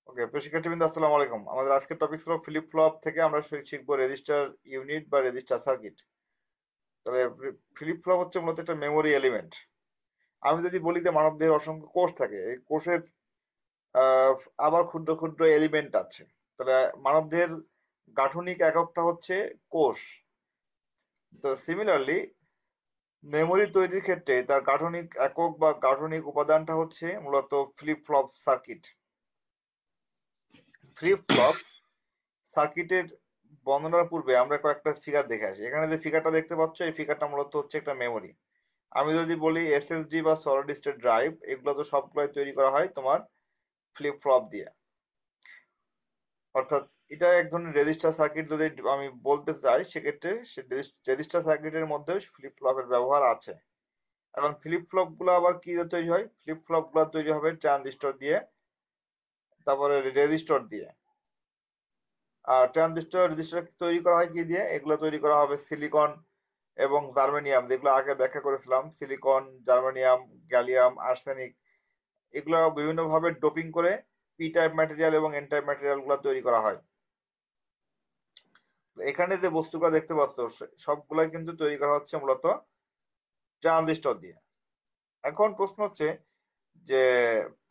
ওকে, প্রিয় শিক্ষার্থীবৃন্দ আসসালামু আলাইকুম। আমাদের আজকের টপিক হলো ফ্লিপ ফ্লপ থেকে আমরা শিখবো রেজিস্টার ইউনিট বা রেজিস্টার সার্কিট। তবে ফ্লিপ ফ্লপ হচ্ছে মূলত একটা মেমোরি এলিমেন্ট। আমি যদি বলি যে মানবদেহের অসংখ্য কোষ থাকে, এই কোষের আহ, আবার ক্ষুদ্র ক্ষুদ্র এলিমেন্ট আছে। তাহলে মানবদেহের গাঠনিক এককটা হচ্ছে কোষ। তো সিমিলারলি মেমোরি তৈরির ক্ষেত্রে তার গাঠনিক একক বা গাঠনিক উপাদানটা হচ্ছে মূলত flip flop circuit. Flip flop সার্কিটের বর্ণনার পূর্বে আমরা কয়েকটা ফিগার দেখে আসি। এখানে যে ফিগারটা দেখতে পাচ্ছ এই ফিগারটা মূলত হচ্ছে একটা মেমোরি। আমি যদি বলি এসএসডি বা সলিড স্টেট ড্রাইভ, এগুলো তো সবগুলাই তৈরি করা হয় তোমার ফ্লিপ ফ্লপ দিয়ে। অর্থাৎ এটা এক ধরনের রেজিস্টার সার্কিট যদি আমি বলতে চাই, সেক্ষেত্রে রেজিস্টার সার্কিটের মধ্যেও ফ্লিপ ফ্লপের ব্যবহার আছে। এখন ফ্লিপ ফ্লপ গুলো আবার কি দিয়ে তৈরি হয়? ফ্লিপ ফ্লপ গুলো তৈরি হবে ট্রানজিস্টর দিয়ে, তারপরে রেজিস্টর দিয়ে। আর রেজিস্টার তৈরি করা হয় কি দিয়ে? এগুলো তৈরি করা হবে সিলিকন এবং জার্মেনিয়াম, যেগুলো আগে ব্যাখ্যা করেছিলাম। সিলিকন, জার্মেনিয়াম, গ্যালিয়াম, আর্সেনিক, এগুলো বিভিন্ন ভাবে ডোপিং করে পি টাইপ ম্যাটেরিয়াল এবং এন টাইপ ম্যাটেরিয়াল গুলো তৈরি করা হয়। এখানে যে বস্তুগুলো দেখতে পাচ্ছ সবগুলাই কিন্তু তৈরি করা হচ্ছে মূলত ট্রানজিস্টর দিয়ে। এখন প্রশ্ন হচ্ছে যে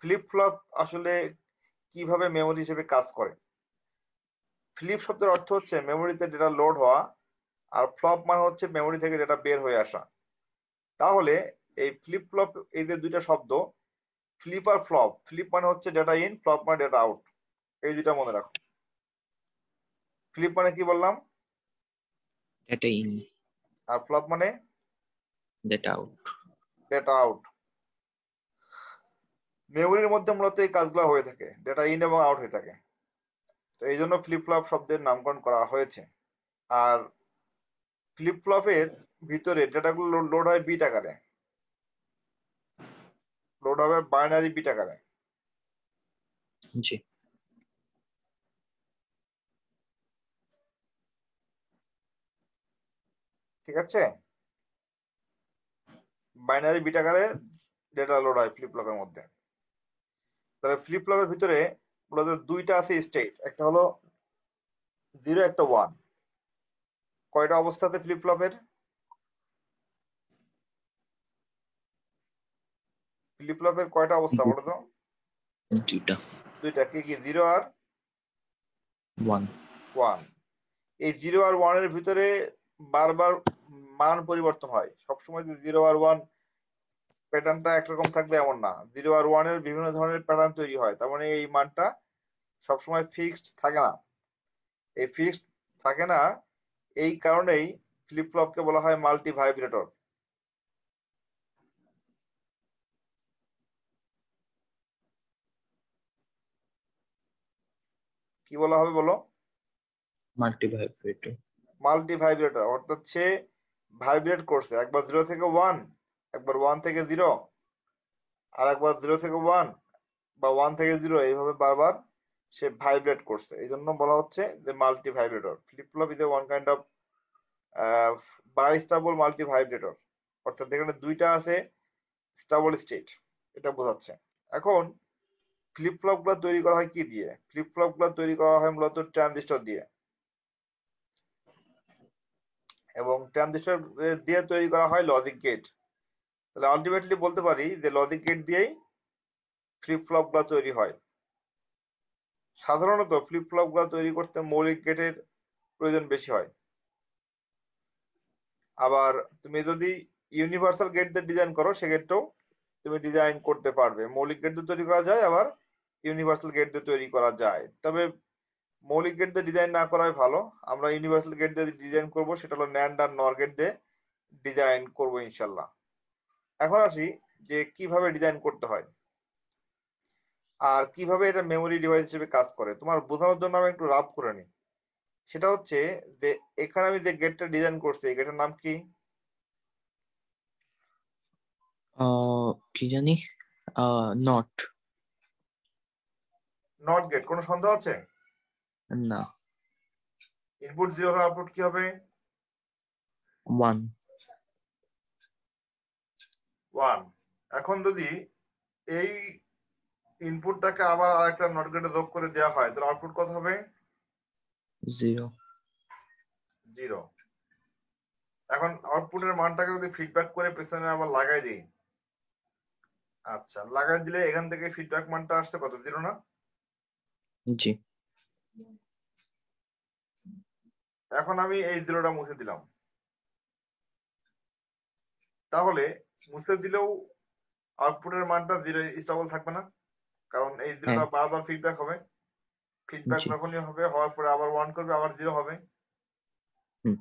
ফ্লিপ ফ্লপ আসলে কিভাবে মেমোরি হিসেবে কাজ করে। ফ্লিপ শব্দের অর্থ হচ্ছে মেমোরিতে ডেটা লোড হওয়া, আর ফ্লপ মানে হচ্ছে মেমোরি থেকে ডেটা বের হয়ে আসা। তাহলে এই ফ্লিপ ফ্লপ, এই যে দুইটা শব্দ, ফ্লিপ আর ফ্লপ, ফ্লিপ মানে হচ্ছে ডেটা ইন, ফ্লপ মানে ডেটা আউট। এই দুইটা মনে রাখো। ফ্লিপ মানে কি বললাম? data in, আর ফ্লপ মানে data out. Data out. মেমোরির মধ্যে মূলত এই কাজগুলো হয়ে থাকে, ডেটা ইন এবং আউট হয়ে থাকে। তো এই জন্য ফ্লিপ ফ্লপ শব্দের নামকরণ করা হয়েছে। আর ফ্লিপ ফ্লপের ভিতরে ডেটাগুলো লোড হয় বিট আকারে, লোড হবে বাইনারি বিট আকারে। জি। ঠিক আছে? বাইনারি বিট আকারে ডেটা লোড হয় ফ্লিপ ফ্লপের মধ্যে। তাহলে ফ্লিপ ফ্লপের ভিতরে মূলত দুইটা আছে স্টেট, একটা হলো জিরো, একটা ওয়ান। কয়টা অবস্থাতে ফ্লিপ ফ্লপের? ফ্লিপ ফ্লপের কয়টা অবস্থা বলো তো? দুইটা। দুইটা। কি কি? জিরো আর ওয়ান। ওয়ান। এই জিরো আর ওয়ান এর ভিতরে বারবার মান পরিবর্তন হয়। সবসময় যে জিরো আর ওয়ান প্যাটার্নটা একরকম থাকবে এমন না। জিরো আর ওয়ান এর বিভিন্ন ধরনের প্যাটার্ন তৈরি হয়, তার মানে এই মানটা সবসময় ফিক্সড থাকে না। এই ফিক্সড থাকে না, এই কারণেই ফ্লিপ ফ্লপকে বলা হয় মাল্টি ভাইব্রেটর। কি বলা হবে বলো? মাল্টিভাইব্রেটর। Multivibrator. অর্থাৎ সে ভাইব্রেট করছে, একবার জিরো থেকে ওয়ান, একবার ওয়ান থেকে জিরো, আর একবার জিরো থেকে ওয়ান, বা ওয়ান থেকে জিরো, এইভাবে বারবার সে ভাইব্রেট করছে। এই জন্য বলা হচ্ছে যে multivibrator. Flip flop is one kind of bistable multivibrator. অর্থাৎ এখানে দুইটা আছে স্টাবল স্টেট, এটা বোঝাচ্ছে। এখন ফ্লিপ ফ্লপ গুলো তৈরি করা হয় কি দিয়ে? ফ্লিপ ফ্লপ গুলো তৈরি করা হয় মূলত ট্রানজিস্টর দিয়ে, এবং ট্রানজিস্টর দিয়ে তৈরি করা হয় লজিক গেট। তাহলে আলটিমেটলি বলতে পারি যে লজিক গেট দিয়েই ফ্লিপ ফ্লপ গুলো তৈরি হয়। সাধারণত ফ্লিপ ফ্লপ গুলো তৈরি করতে মৌলিক গেটের প্রয়োজন বেশি হয়। আবার তুমি যদি ইউনিভার্সাল গেট দিয়ে ডিজাইন করো, সেক্ষেত্রেও তুমি ডিজাইন করতে পারবে। মৌলিক গেট দিয়ে তৈরি করা যায়, আবার ইউনিভার্সাল গেট দিয়ে তৈরি করা যায়। তবে মৌলিক গেট দিয়ে ডিজাইন না করাই ভালো। আমরা ইউনিভার্সাল গেট দিয়ে ডিজাইন করব, সেটা হলো ন্যান্ড আর নর গেট দিয়ে ডিজাইন করব ইনশাল্লাহ। এখন আসি যে কিভাবে ডিজাইন করতে হয় আর কিভাবে এটা মেমোরি ডিভাইস হিসেবে কাজ করে। তোমার বোঝানোর জন্য আমি একটু রাফ করে নিই। সেটা হচ্ছে যে এখানে আমি যে গেটটা ডিজাইন করছি, এই গেটের নাম কি? কি জানি, নট। Not get. কোনো সন্দেহ আছে? না। ইনপুট জিরো হলে আউটপুট কি হবে? ওয়ান। ওয়ান। এখন যদি এই ইনপুটটাকে আবার আরেকটা নট গেটে যোগ করে দেওয়া হয়, তাহলে আউটপুট কত হবে? 0 0। এখন আউটপুটের মানটাকে যদি ফিডব্যাক করে পেছনে আবার লাগাই দিই, আচ্ছা লাগাই দিলে এখান থেকে ফিডব্যাক মানটা আসছে কত? 0 না? জি এখন আমি এই 0টা মুছে দিলাম, তাহলে মুছে দিলেও আউটপুটের মানটা 0 স্টেবল থাকবে না, কারণ এই 0টা হ্যাঁ বারবার ফিডব্যাক হবে। ফিডব্যাক জি যখনই হবে, হওয়ার পরে আবার 1 করবে, আবার 0 হবে। হুম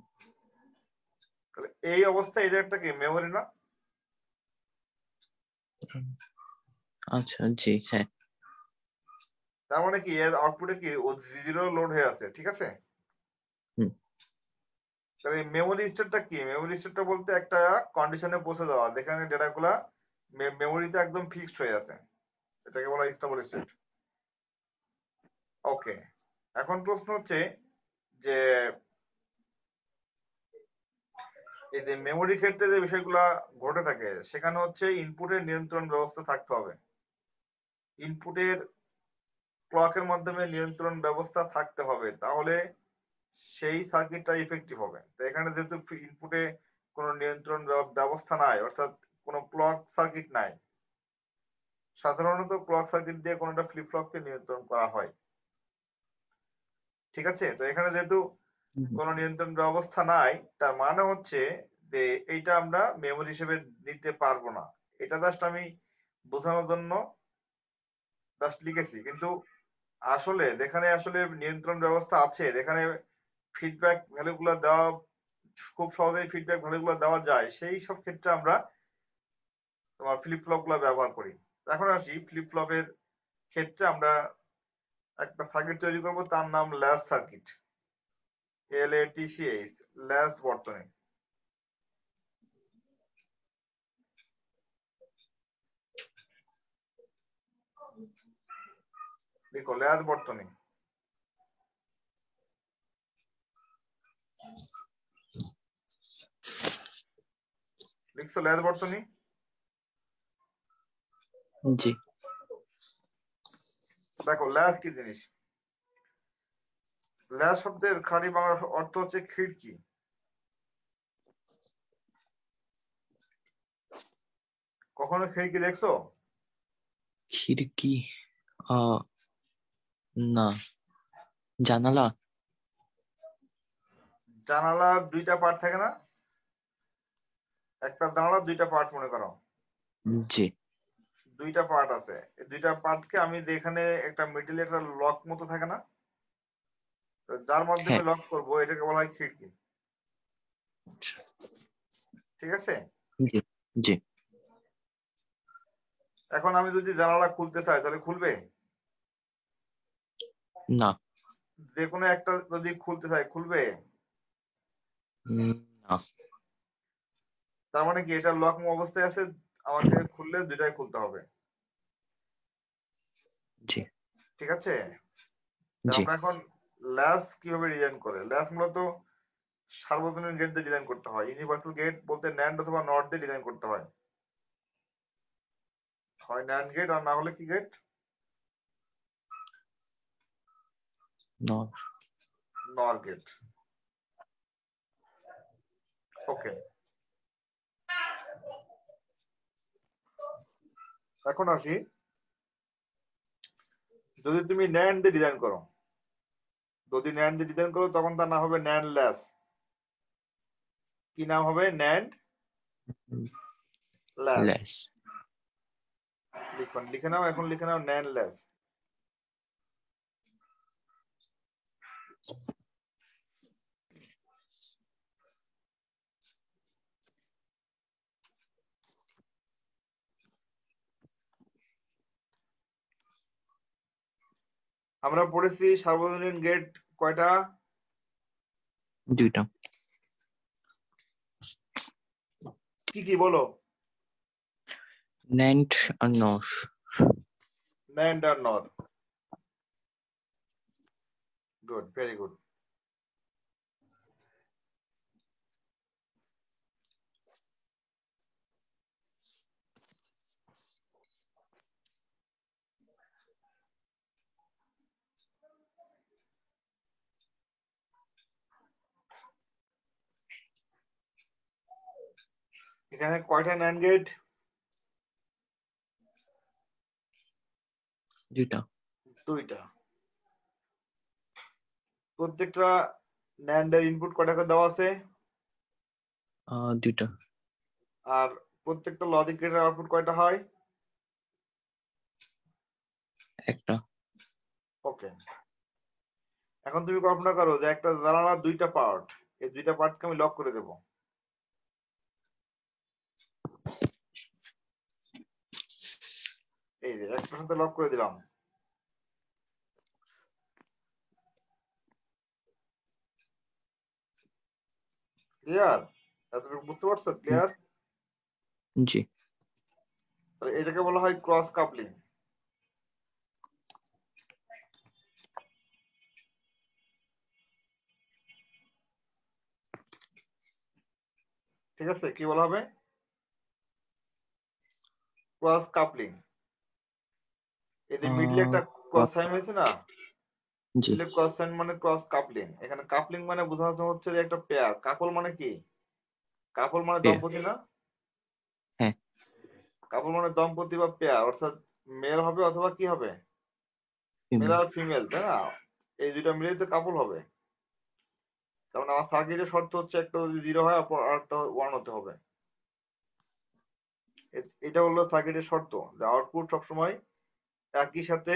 তাহলে এই অবস্থায় এটা একটা কি মেমোরি না? আচ্ছা জি হ্যাঁ তার মানে কি এর আউটপুটে কি ও 0 লোড হয়ে আছে, ঠিক আছে? হুম তাহলে মেমোরি স্টেটটা কি? মেমোরি স্টেটটা বলতে একটা কন্ডিশনে পৌঁছে দেওয়া যেখানে ডেটাগুলা মেমোরিতে একদম ফিক্সড হয়ে আছে, এটাকে বলা স্টেবল স্টেট। ওকে, এখন প্রশ্ন হচ্ছে যে এই যে মেমোরি ক্ষেত্রে যে বিষয়গুলা ঘটে থাকে সেখানে হচ্ছে ইনপুটের নিয়ন্ত্রণ ব্যবস্থা থাকতে হবে। ইনপুটের ক্লকের মাধ্যমে নিয়ন্ত্রণ ব্যবস্থা থাকতে হবে, তাহলে সেই সার্কিটটা ইফেক্টিভ হবে। তো এখানে যেহেতু ইনপুটে কোনো নিয়ন্ত্রণ ব্যবস্থা নাই, অর্থাৎ কোনো ক্লক সার্কিট নাই, সাধারণত ক্লক সার্কিট দিয়ে কোনোটা ফ্লিপ ফ্লপকে নিয়ন্ত্রণ করা হয়, ঠিক আছে? তো এখানে যেহেতু হুম, কোনো নিয়ন্ত্রণ ব্যবস্থা নাই, তার মানে হচ্ছে যে এইটা আমরা মেমোরি হিসেবে নিতে পারবো না। এটা জাস্ট আমি বোঝানোর জন্য জাস্ট লিখেছি, কিন্তু আসলে যেখানে আসলে নিয়ন্ত্রণ ব্যবস্থা আছে, যেখানে ফিডব্যাক ভ্যালুগুলো দেওয়া খুব সহজেই ফিডব্যাক ভ্যালুগুলো দেওয়া যায়, সেই সব ক্ষেত্রে আমরা তোমার ফ্লিপ ফ্লপ গুলো ব্যবহার করি। এখন আসি ফ্লিপ ফ্লপের ক্ষেত্রে আমরা একটা সার্কিট তৈরি করব, তার নাম ল্যাচ সার্কিট, LATCH, ল্যাচ বর্তনী। দেখো ল্যাচ বর্তনী লিখছো, ল্যাচ বর্তনী। জি দেখো ল্যাচ কি জিনিস? ল্যাচ শব্দের খাঁটি বাংলা অর্থ হচ্ছে খিড়কি। কখনো খিড়কি দেখছো? খিড়কি না জানালা জানালার দুইটা পার্ট থাকে না? একটা জানালার দুইটা পার্ট মনে করো, জি দুইটা পার্ট আছে। এই দুইটা পার্টকে আমি যেখানে একটা মিডিলে একটা লক মতো থাকে না, তো যার মাধ্যমে হ্যাঁ লক করব এটাকে বলা হয় খিড়কি, আচ্ছা, ঠিক আছে? জি জি এখন আমি যদি জানালা খুলতে চাই তাহলে খুলবে? না যে কোনো একটা যদি খুলতে চাই খুলবে? না তার মানে কি এটা লক অবস্থায় আছে, আমাকে খুললে দুইটাই খুলতে হবে, জি ঠিক আছে? তা জি আমরা এখন ল্যাচ কিভাবে ডিজাইন করে? ল্যাচ মূলত সার্বজনীন গেট দিয়ে ডিজাইন করতে হয়। ইউনিভার্সাল গেট বলতে ন্যান্ড অথবা নট দিয়ে ডিজাইন করতে হয়, হয় ন্যান্ড গেট আর না হলে কি গেট? নর নর গেট। ওকে, এখন আসি, যদি তুমি ন্যান্ড দিয়ে ডিজাইন করো, যদি ন্যান্ড দিয়ে ডিজাইন করো তখন তার নাম হবে ন্যান্ড ল্যাচ। কি নাম হবে? NAND latch. লেস লিখুন, লিখে নাও, এখন লিখে নাও ন্যান্ড ল্যাচ। আমরা পড়েছি সার্বজনীন গেট কয়টা? দুইটা কি কি বলো? ন্যান্ড আর নর ন্যান্ড আর নর। Good, very good. এখানে কয়টা ন্যান্ড গেট? দুইটা। দুইটা। প্রত্যেকটা ন্যান্ডের ইনপুট কয়টা করে দেওয়া আছে? দুইটা। আর প্রত্যেকটা লজিক গেটের আউটপুট কয়টা হয়? একটা। ওকে। এখন তুমি কল্পনা করো যে একটা জানালার দুইটা পার্ট, এই দুইটা পার্টকে আমি লক করে দেব। এই যে একটার সাথে লক করে দিলাম। ক্লিয়ার? এতটুকু বুঝতে পারছো? হুম, ক্লিয়ার? জি। তাহলে এটাকে বলা হয় ক্রস কাপলিং। ঠিক আছে, কি বলা হবে? Cross coupling. এই যে মিডলে আহ একটা ক্রস সাইন হয়েছে না, জি। মিডলে ক্রস সাইন মানে ক্রস কাপলিং। এখানে কাপলিং মানে বোঝানো হচ্ছে যে একটা পেয়ার। কাপল মানে কি? কাপল মানে পেয়ার। দম্পতি না? হ্যাঁ। কাপল মানে দম্পতি বা পেয়ার, অর্থাৎ মেল হবে অথবা কি হবে? Male female. আর ফিমেল, তাই না? এই দুইটা মিলেই তো কাপল হবে। তার মানে আমার সার্কিটের শর্ত হচ্ছে একটা যদি জিরো হয় আর একটা ওয়ান হতে হবে। এটা হলো সার্কিটের শর্ত, যে আউটপুট সবসময় একই সাথে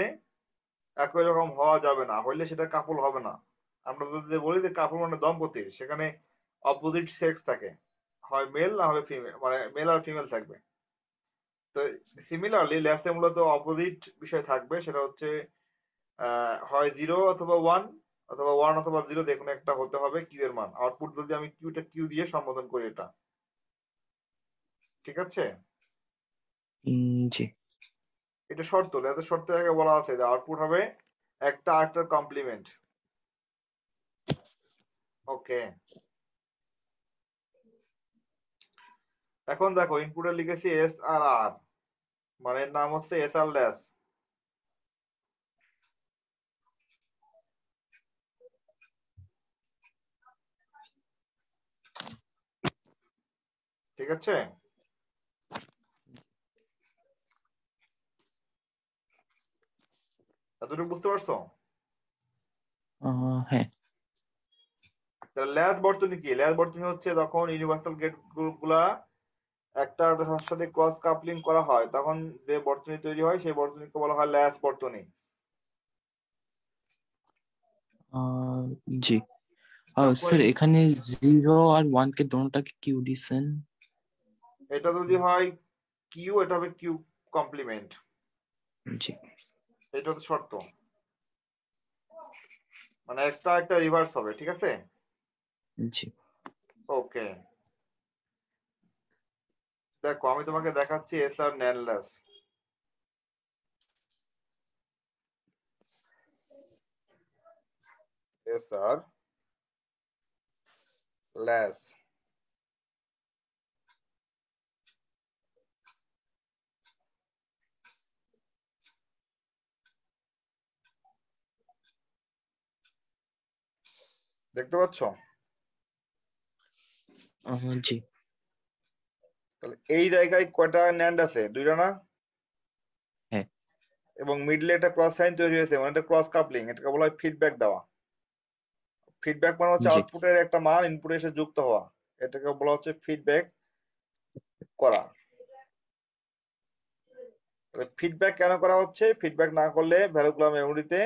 একই রকম হওয়া যাবে না, হইলে সেটা কাপল হবে না। আমরা যদি বলি যে কাপল মানে দম্পতি, সেখানে অপোজিট সেক্স থাকে, হয় মেল না হলে ফিমেল, মানে মেল আর ফিমেল থাকবে। তো সিমিলারলি ল্যাসে মূলত অপোজিট বিষয় থাকবে, সেটা হচ্ছে হয় জিরো অথবা ওয়ান, অথবা ওয়ান অথবা জিরো, যে কোনো একটা হতে হবে কিউ এর মান। আউটপুট যদি আমি কিউটা কিউ দিয়ে সম্বোধন করি, এটা ঠিক আছে? জি। এটা শর্ত, ল্যাসের শর্তের আগে বলা আছে যে আউটপুট হবে একটা আরেকটার কমপ্লিমেন্ট। ওকে। এখন দেখো ইনপুটে লিখেছি এস আর আর, মানে এর নাম হচ্ছে এস আর ল্যাস। ঠিক আছে? এতটুকু বুঝতে পারছো? হ্যাঁ। তাহলে ল্যাস বর্তনী কি? ল্যাস বর্তনী হচ্ছে যখন ইউনিভার্সাল গেট গুলা একটার সাথে ক্রস কাপলিং করা হয়, তখন যে বর্তনী তৈরি হয় সেই বর্তনীকে বলা হয় ল্যাস বর্তনী। আহ, জি। যখন স্যার এখানে 0 আর 1 কে দোনোটাকে কিউ দিছেন। এটা যদি হয় কিউ, এটা হবে কিউ কমপ্লিমেন্ট। জি। এটা হচ্ছে শর্ত, মানে একটা একটা রিভার্স হবে। ঠিক আছে? জি। ওকে। দেখো আমি তোমাকে দেখাচ্ছি এস আর ন্যান ল্যাস। এস আর ল্যাস। দেখতে পাচ্ছ? জি। তাহলে এই জায়গায় কয়টা ন্যান্ড আছে? দুইটা না? হ্যাঁ। এবং মিডলে একটা ক্রস সাইন তৈরি হয়েছে, মানে এটা ক্রস কাপলিং। এটাকে বলা হয় ফিডব্যাক দেওয়া। ফিডব্যাক মানে হচ্ছে জি। আউটপুটের একটা মান ইনপুটে এসে যুক্ত হওয়া, এটাকে বলা হচ্ছে ফিডব্যাক করা। ফিডব্যাক কেন করা হচ্ছে? ফিডব্যাক না করলে ভ্যালুগুলো মেমোরিতে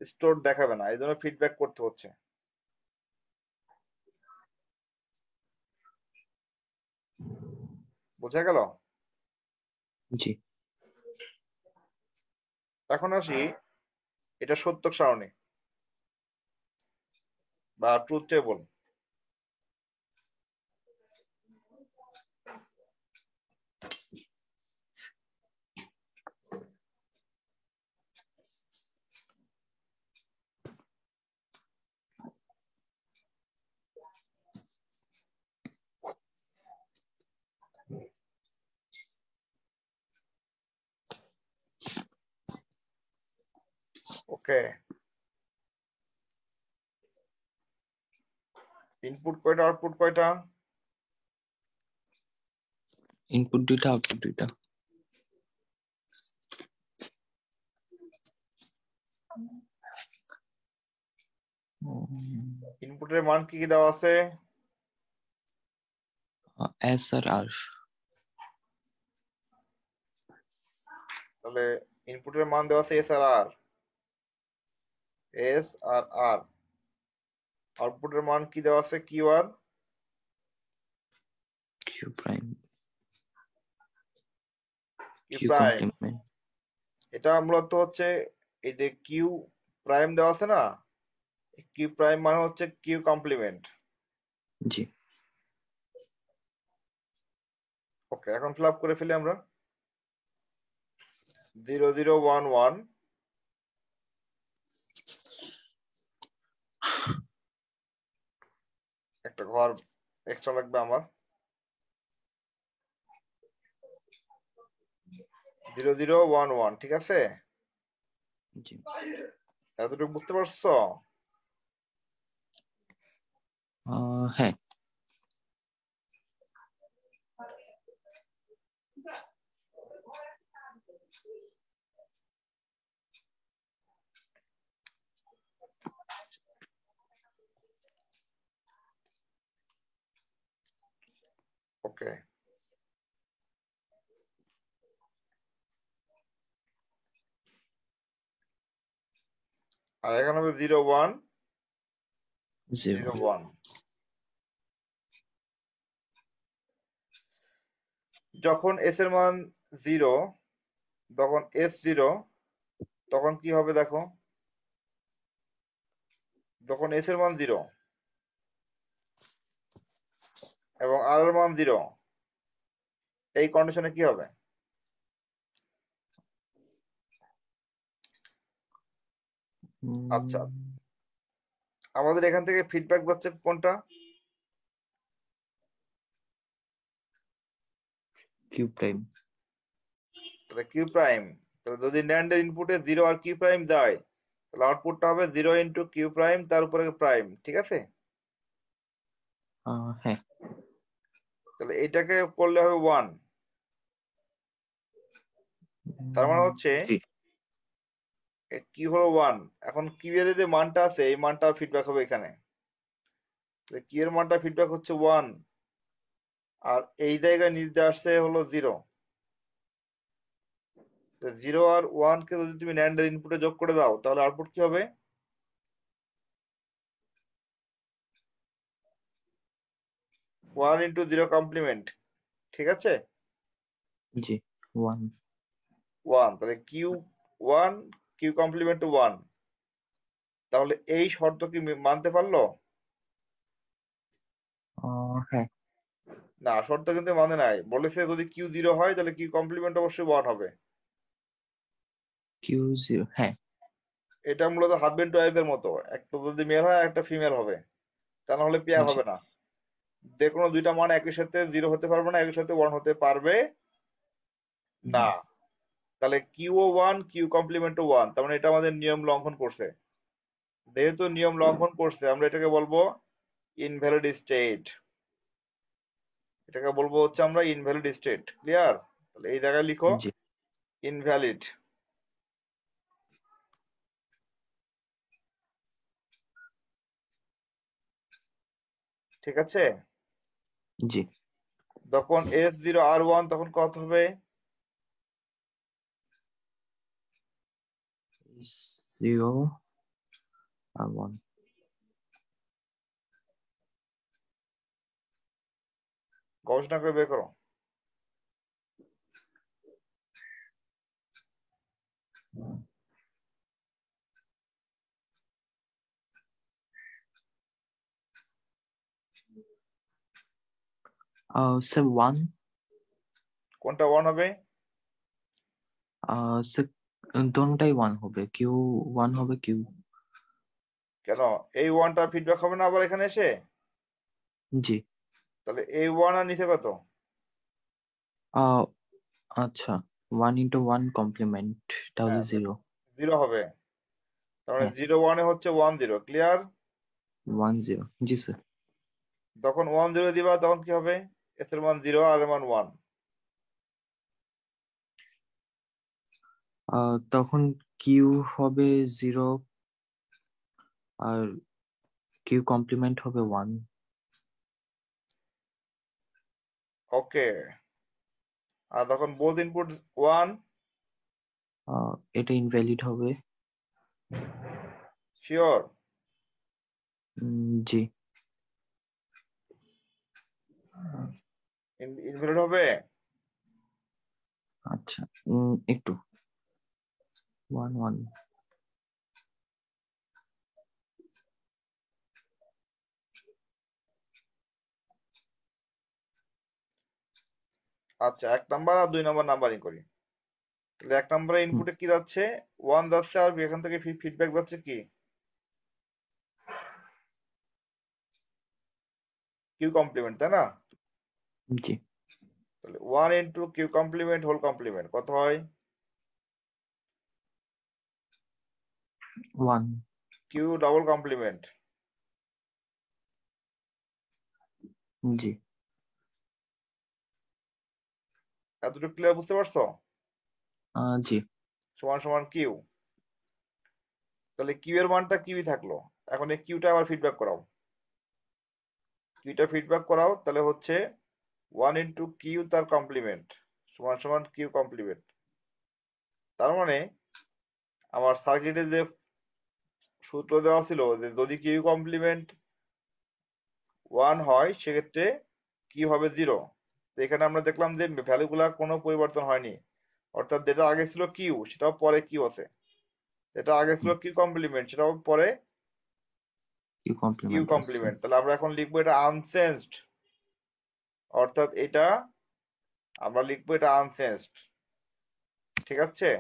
স্টোর দেখাবে না, এই জন্য ফিডব্যাক করতে হচ্ছে। বোঝা গেল? জি। এখন আসি এটা সত্য সারণী বা ট্রুথ টেবল। ওকে। ইনপুট কয়টা, আউটপুট কয়টা? ইনপুট দুইটা আউটপুট দুইটা। ইনপুটের মান কি কি দেওয়া আছে? এস আর আর। তাহলে ইনপুটের মান দেওয়া আছে এস আর আর, এস আর আর। আউটপুটের মান কি দেওয়া আছে? কিউ আর Q prime, Q Q prime. Complement. এটা মূলত হচ্ছে এই যে কিউ প্রাইম দেওয়া আছে না, কিউ প্রাইম মানে হচ্ছে কিউ কমপ্লিমেন্ট। জি। ওকে, এখন ফিল আপ করে ফেলি আমরা। 0 0 1 1, একটা ঘর এক্সট্রা লাগবে আমার। 0 0 1 1, ঠিক আছে? জি। এতটুকু বুঝতে পারছো? হ্যাঁ। ওকে, আর এখানে হবে 0 1 জিরো। 0 1। যখন এস এর মান 0, তখন এস 0, তখন কি হবে দেখো? যখন এস এর মান 0 এবং আর এর মান 0, এই কন্ডিশনে কি হবে? আচ্ছা, আমাদের এখান থেকে ফিডব্যাক যাচ্ছে কোনটা? Q prime. তাহলে কিউ প্রাইম। তাহলে যদি NAND এর ইনপুটে 0 আর কিউ প্রাইম যায়, তাহলে আউটপুটটা হবে 0 ইন্টু কিউ প্রাইম তার উপরে প্রাইম, ঠিক আছে? হ্যাঁ। তাহলে এটাকে করলে হবে 1। তার মানে হচ্ছে জি। কিউ হলো 1। এখন কিউ এর যে মানটা আছে এই মানটা ফিডব্যাক হবে এখানে। কিউ এর মানটা ফিডব্যাক হচ্ছে 1, আর এই জায়গায় নিচে আসছে হলো 0। 0 আর 1 কে যদি তুমি NAND এর ইনপুটে যোগ করে দাও, তাহলে আউটপুট কি হবে? 1 ইন্টু 0 কমপ্লিমেন্ট, ঠিক আছে? জি। 1। 1, তাহলে কিউ 1 কিউ কমপ্লিমেন্ট টু 1। তাহলে এই শর্ত কি মানতে পারলো? হ্যাঁ। না, শর্ত কিন্তু মানে নাই। বলেছে যদি কিউ 0 হয় তাহলে কিউ কমপ্লিমেন্ট অবশ্যই 1 হবে। কিউ জিরো, হ্যাঁ। এটা মূলত হাজবেন্ড টু ওয়াইফ এর মতো, একটা যদি মেল হয় একটা ফিমেল হবে, তা না হলে পেয়ার জি। হবে না। যে কোনো দুইটা মান একই সাথে 0 হতে পারবে না, একই সাথে 1 হতে পারবে না। তাহলে কিউ ও 1 কিউ কমপ্লিমেন্ট টু 1, তার মানে এটা আমাদের নিয়ম লঙ্ঘন করছে। যেহেতু নিয়ম লঙ্ঘন করছে, আমরা এটাকে বলবো ইনভ্যালিড স্টেট। এটাকে বলবো হচ্ছে আমরা ইনভ্যালিড স্টেট। ক্লিয়ার? তাহলে এই জায়গায় লিখো জি। ইনভ্যালিড। ঠিক আছে? জি। যখন S0 R1 তখন কত হবে? জিরো আর 1। গবেষণা করে বের করো। স্যার 1। কোনটা 1 হবে? স্যার দোনোটাই 1 হবে, কিউ 1 হবে, কিউ। কেন এই 1টা ফিডব্যাক হবে না আবার এখানে এসে? জি। তাহলে এই 1 আর নিচে কত? আচ্ছা, 1 ইন্টু 1 কমপ্লিমেন্ট, তাহলে হ্যাঁ, 0। 0 হবে। তার মানে হ্যাঁ। 0 1 এ হচ্ছে 1 0। ক্লিয়ার? 1 0। জি স্যার। যখন 1 0 দিবা তখন কি হবে? S এর মান 0 আর এর মান 1। তখন কিউ হবে 0 আর কিউ কমপ্লিমেন্ট হবে 1। ওকে, আর তখন বোথ ইনপুট 1, এটা ইনভ্যালিড হবে। শিওর? জি। ইনভ্যালিড হবে? আচ্ছা, একটু 1 1। আচ্ছা, 1 নাম্বার আর 2 নাম্বার নাম্বারিং করি। তাহলে 1 নাম্বারে ইনপুটে কি যাচ্ছে? 1 যাচ্ছে, আর এখান থেকে ফিডব্যাক যাচ্ছে কি? কিউ কমপ্লিমেন্ট, তাই না? জি। তাহলে 1 into Q complement whole complement কত হয়? 1। Q double complement. জি। এতটুকু ক্লিয়ার বুঝতে পারছো? জি। সমান সমান কিউ। তাহলে কিউ এর মানটা কিউই থাকলো। এখন এই কিউটা আবার ফিডব্যাক করাও। কিউটা ফিডব্যাক করাও, তাহলে হচ্ছে 1 ইন্টু কিউ তার কমপ্লিমেন্ট সমান সমান কিউ কমপ্লিমেন্ট। তার মানে আমার সার্কিটে যে সূত্র দেওয়া ছিল যে যদি কিউ কমপ্লিমেন্ট 1 হয় সেক্ষেত্রে কিউ হবে 0। তো এখানে আমরা দেখলাম যে ভ্যালুগুলা কোনো পরিবর্তন হয়নি, অর্থাৎ যেটা আগে ছিল কিউ সেটাও পরে কিউ আছে, যেটা আগে ছিল কিউ কমপ্লিমেন্ট সেটাও পরে কিউ কিউ কমপ্লিমেন্ট আছে। কমপ্লিমেন্ট। তাহলে আমরা এখন লিখবো এটা আনচেঞ্জড, অর্থাৎ এটা আমরা লিখবো এটা আনচেঞ্জড। ঠিক আছে?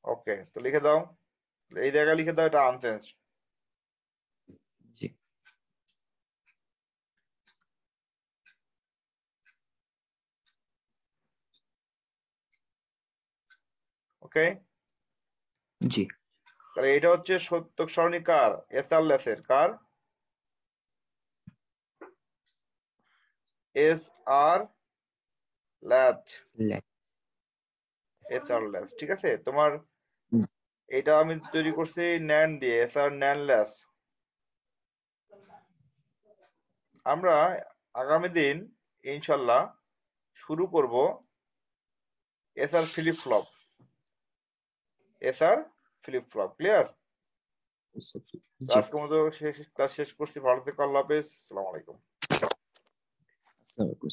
ওকে, তো লিখে দাও, এই জায়গায় লিখে দাও এটা আনচেঞ্জড। জি। ওকে, জি। তাহলে এটা হচ্ছে সত্যক সারণী কার? এসআরলেস এর। কার? এস আর ল্যাচ, এসআরলেস। ঠিক আছে, তোমার এটা আমি তৈরি করছি ন্যান দিয়ে, এসআর ন্যানলেস। আমরা আগামী দিন ইনশাল্লাহ শুরু করব SR flip flop. SR flip flop clear? জি। আজকের মতো ক্লাস শেষ করছি। ভালো থেকো, আল্লাহ হাফেজ, আসসালামু আলাইকুম। আসসালামু আলাইকুম।